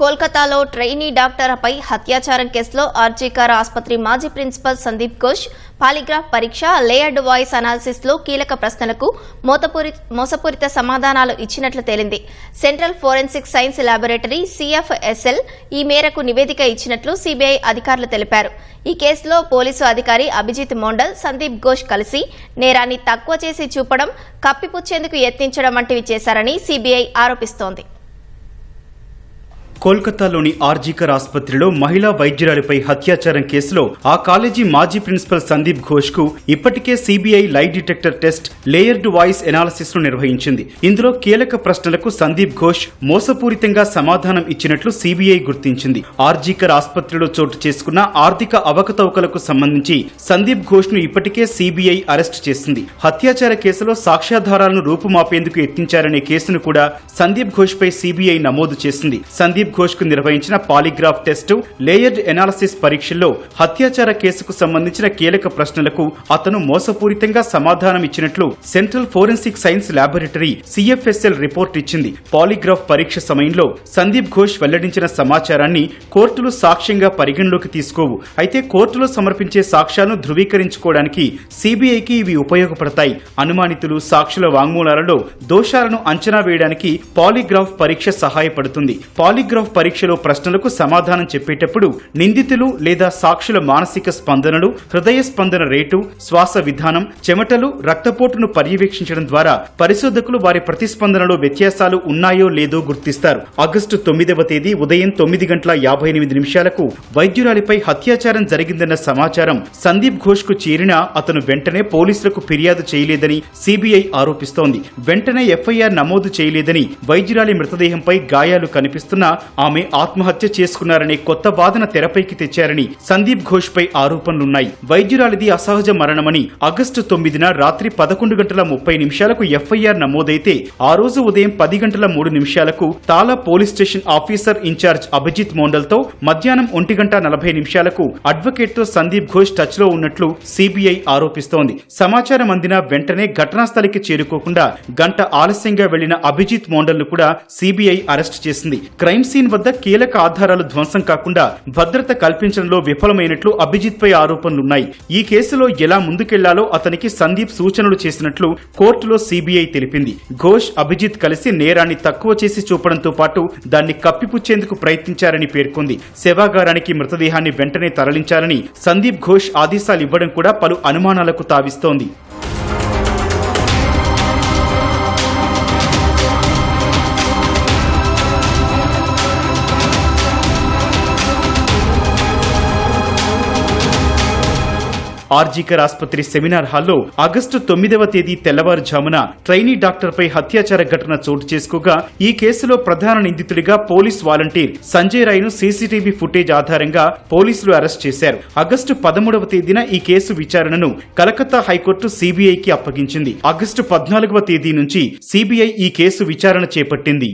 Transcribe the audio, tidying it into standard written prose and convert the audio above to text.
కోల్కతాలో ట్రైనీ డాక్టర్పై హత్యాచారం కేసులో ఆర్జీకర్ ఆసుపత్రి మాజీ ప్రిన్సిపల్ సందీప్ ఘోష్ పాలిగ్రాఫ్ పరీక్ష, లేయర్డ్ వాయిస్ అనాలిసిస్లో కీలక ప్రశ్నలకు మోసపూరిత సమాధానాలు ఇచ్చినట్లు తేలింది. Central forensic science laboratory (CFSL) ఈ మేరకు నివేదిక ఇచ్చినట్లు సిబిఐ అధికారులు తెలిపారు. ఈ కేసులో పోలీసు అధికారి అభిజిత్ మోండల్, సందీప్ ఘోష్ కలిసి నేరాన్ని తక్కువ చేసి చూపడం, కప్పిపుచ్చేందుకు యత్నించడం వంటివి చేశారని సిబిఐ ఆరోపిస్తోంది. కోల్కతాలోని ఆర్జీకర్ ఆసుపత్రిలో మహిళా వైద్యురాలిపై హత్యాచారం కేసులో ఆ కాలేజీ మాజీ ప్రిన్సిపల్ సందీప్ ఘోష్ కు ఇప్పటికే CBI lie detector test, layered voice analysis ను నిర్వహించింది. ఇందులో కీలక ప్రశ్నలకు సందీప్ ఘోష్ మోసపూరితంగా సమాధానం ఇచ్చినట్లు సిబిఐ గుర్తించింది. ఆర్జీకర్ ఆసుపత్రిలో చోటు చేసుకున్న ఆర్థిక అవకతవకలకు సంబంధించి సందీప్ ఘోష్ ను ఇప్పటికే సిబిఐ అరెస్టు చేసింది. హత్యాచార కేసులో సాక్ష్యాధారాలను రూపుమాపేందుకు యత్నించారనే కేసును కూడా సందీప్ ఘోష్ పై సిబిఐ నమోదు చేసింది. సందీప్ ఘోష్ కు నిర్వహించిన పాలిగ్రాఫ్ టెస్టు, లేయర్డ్ ఎనాలిసిస్ పరీక్షల్లో హత్యాచార కేసుకు సంబంధించిన కీలక ప్రశ్నలకు అతను మోసపూరితంగా సమాధానం ఇచ్చినట్లు central forensic science laboratory (CFSL) report ఇచ్చింది. పాలిగ్రాఫ్ పరీక్ష సమయంలో సందీప్ ఘోష్ వెల్లడించిన సమాచారాన్ని కోర్టులు సాక్ష్యంగా పరిగణలోకి తీసుకోవు. అయితే కోర్టులో సమర్పించే సాక్ష్యాలను ధృవీకరించుకోవడానికి సిబిఐకి ఇవి ఉపయోగపడతాయి. అనుమానితులు, సాక్షుల వాంగ్మూలాలలో దోషాలను అంచనా వేయడానికి పాలిగ్రాఫ్ పరీక్ష సహాయపడుతుంది. పాలిగ్రాఫ్ పరీక్షలో ప్రశ్నలకు సమాధానం చెప్పేటప్పుడు నిందితులు లేదా సాక్షుల మానసిక స్పందనలు, హృదయ స్పందన రేటు, శ్వాస విధానం, చెమటలు, రక్తపోటును పర్యవేక్షించడం ద్వారా పరిశోధకులు వారి ప్రతిస్పందనలో వ్యత్యాసాలు ఉన్నాయో లేదో గుర్తిస్తారు. ఆగస్టు 9వ తేదీ ఉదయం 9:58 వైద్యురాలిపై హత్యాచారం జరిగిందన్న సమాచారం సందీప్ ఘోష్ కు చేరినా అతను వెంటనే పోలీసులకు ఫిర్యాదు చేయలేదని సిబిఐ ఆరోపిస్తోంది. వెంటనే ఎఫ్ఐఆర్ నమోదు చేయలేదని, వైద్యురాలి మృతదేహంపై గాయాలు కనిపిస్తున్నా ఆమె ఆత్మహత్య చేసుకున్నారనే కొత్త వాదన తెరపైకి తెచ్చారని సందీప్ ఘోష్ పై ఆరోపణలున్నాయి. వైద్యురాలిది అసహజ మరణమని ఆగస్టు 9న రాత్రి 11:30 ఎఫ్ఐఆర్ నమోదైతే ఆ రోజు ఉదయం 10:03 Tala police station officer incharge Abhijit Mondal తో మధ్యాహ్నం 1:40 అడ్వకేట్ తో సందీప్ ఘోష్ టచ్ లో ఉన్నట్లు సిబిఐ ఆరోపిస్తోంది. సమాచారం అందిన వెంటనే ఘటనా స్థలికి చేరుకోకుండా గంట ఆలస్యంగా వెళ్లిన అభిజిత్ మోండల్ ను కూడా సిబిఐ అరెస్ట్ చేసింది. క్రైమ్ సీన్ వద్ద కీలక ఆధారాలు ధ్వంసం కాకుండా భద్రత కల్పించడంలో విఫలమైనట్లు అభిజిత్ పై ఆరోపణలున్నాయి. ఈ కేసులో ఎలా ముందుకెళ్లాలో అతనికి సందీప్ సూచనలు చేసినట్లు కోర్టులో సిబిఐ తెలిపింది. ఘోష్, అభిజిత్ కలిసి నేరాన్ని తక్కువ చేసి చూపడంతో పాటు దాన్ని కప్పిపుచ్చేందుకు ప్రయత్నించారని పేర్కొంది. శవాగారానికి మృతదేహాన్ని వెంటనే తరలించాలని సందీప్ ఘోష్ ఆదేశాలు ఇవ్వడం కూడా పలు అనుమానాలకు తావిస్తోంది. ఆర్జీకర్ ఆసుపత్రి సెమినార్ హాల్లో ఆగస్టు 9వ తేదీ తెల్లవారుజామున ట్రైనీ డాక్టర్పై హత్యాచార ఘటన చోటు చేసుకోగా ఈ కేసులో ప్రధాన నిందితుడిగా పోలీస్ వాలంటీర్ సంజయ్ రాయ్ను సీసీటీవీ ఫుటేజ్ ఆధారంగా పోలీసులు అరెస్ట్ చేశారు. ఆగస్టు 13వ తేదీన ఈ కేసు విచారణను కలకత్తా హైకోర్టు సిబిఐకి అప్పగించింది. ఆగస్టు 14వ తేదీ నుంచి సిబిఐ ఈ కేసు విచారణ చేపట్టింది.